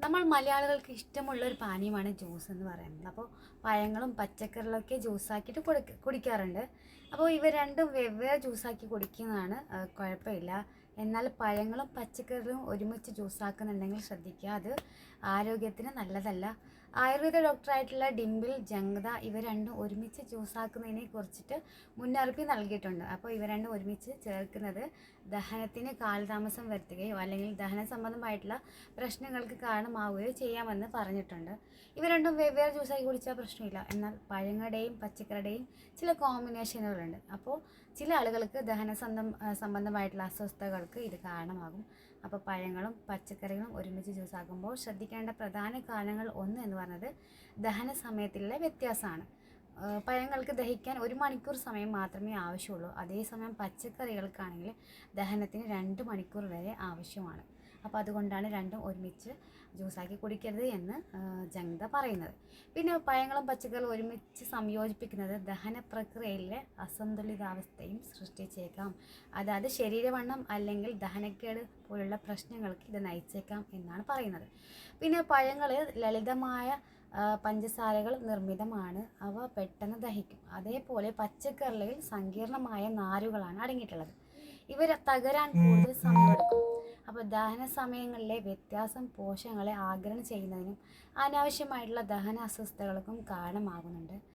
നമ്മൾ മലയാളികൾക്ക് ഇഷ്ടമുള്ളൊരു പാനീയമാണ് ജ്യൂസ് എന്ന് പറയുന്നത്. അപ്പോൾ പഴങ്ങളും പച്ചക്കറികളൊക്കെ ജ്യൂസാക്കിയിട്ട് കുടിക്കാറുണ്ട്. അപ്പോൾ ഇവ രണ്ടും വെവ്വേറെ ജ്യൂസാക്കി കുടിക്കുന്നതാണ് കുഴപ്പമില്ല. എന്നാൽ പഴങ്ങളും പച്ചക്കറികളും ഒരുമിച്ച് ജ്യൂസാക്കുന്നുണ്ടെങ്കിൽ ശ്രദ്ധിക്കുക, അത് ആരോഗ്യത്തിന് നല്ലതല്ല. ആയുർവേദ ഡോക്ടറായിട്ടുള്ള ഡിംപിൾ ജംഗ്ദ ഇവ രണ്ടും ഒരുമിച്ച് ജ്യൂസാക്കുന്നതിനെ കുറിച്ചിട്ട് മുന്നറിയിപ്പ് നൽകിയിട്ടുണ്ട്. അപ്പോൾ ഇവ രണ്ടും ഒരുമിച്ച് ചേർക്കുന്നത് ദഹനത്തിന് കാലതാമസം വരുത്തുകയോ അല്ലെങ്കിൽ ദഹന സംബന്ധമായിട്ടുള്ള പ്രശ്നങ്ങൾക്ക് കാരണമാവുകയോ ചെയ്യാമെന്ന് പറഞ്ഞിട്ടുണ്ട്. ഇവ രണ്ടും വെവ്വേറെ ജ്യൂസാക്കി കുടിച്ചാൽ പ്രശ്നമില്ല. എന്നാൽ പഴങ്ങളുടെയും പച്ചക്കറിയുടെയും ചില കോമ്പിനേഷനുകളുണ്ട്. അപ്പോൾ ചില ആളുകൾക്ക് സംബന്ധമായിട്ടുള്ള അസ്വസ്ഥതകൾക്ക് ഇത് കാരണമാകും. അപ്പോൾ പഴങ്ങളും പച്ചക്കറികളും ഒരുമിച്ച് ജ്യൂസാക്കുമ്പോൾ ശ്രദ്ധിക്കേണ്ട പ്രധാന കാരണങ്ങൾ ഒന്ന് എന്ന് പറയുന്നത് ദഹന സമയത്തിലുള്ള വ്യത്യാസമാണ്. പഴങ്ങൾക്ക് ദഹിക്കാൻ 1 മണിക്കൂർ സമയം മാത്രമേ ആവശ്യമുള്ളൂ. അതേസമയം പച്ചക്കറികൾക്കാണെങ്കിൽ ദഹനത്തിന് 2 മണിക്കൂർ വരെ ആവശ്യമാണ്. അപ്പോൾ അതുകൊണ്ടാണ് രണ്ടും ഒരുമിച്ച് ജ്യൂസാക്കി കുടിക്കരുത് എന്ന് ജംഗ്ദ പറയുന്നത്. പിന്നെ പഴങ്ങളും പച്ചക്കറികളും ഒരുമിച്ച് സംയോജിപ്പിക്കുന്നത് ദഹന പ്രക്രിയയിലെ അസന്തുലിതാവസ്ഥയും സൃഷ്ടിച്ചേക്കാം. അതായത് ശരീരവണ്ണം അല്ലെങ്കിൽ ദഹനക്കേട് പോലുള്ള പ്രശ്നങ്ങൾക്ക് ഇത് നയിച്ചേക്കാം എന്നാണ് പറയുന്നത്. പിന്നെ പഴങ്ങൾ ലളിതമായ പഞ്ചസാരകൾ നിർമ്മിതമാണ്, അവ പെട്ടെന്ന് ദഹിക്കും. അതേപോലെ പച്ചക്കറികളിൽ സങ്കീർണമായ നാരുകളാണ് അടങ്ങിയിട്ടുള്ളത്, ഇവ തകരാൻ കൂടുതൽ സമയമെടുക്കും. അപ്പോൾ ദഹന സമയങ്ങളിലെ വ്യത്യാസം പോഷകങ്ങളെ ആഗിരണം ചെയ്യുന്നതിനും അനാവശ്യമായിട്ടുള്ള ദഹന അസ്വസ്ഥതകൾക്കും കാരണമാകുന്നുണ്ട്.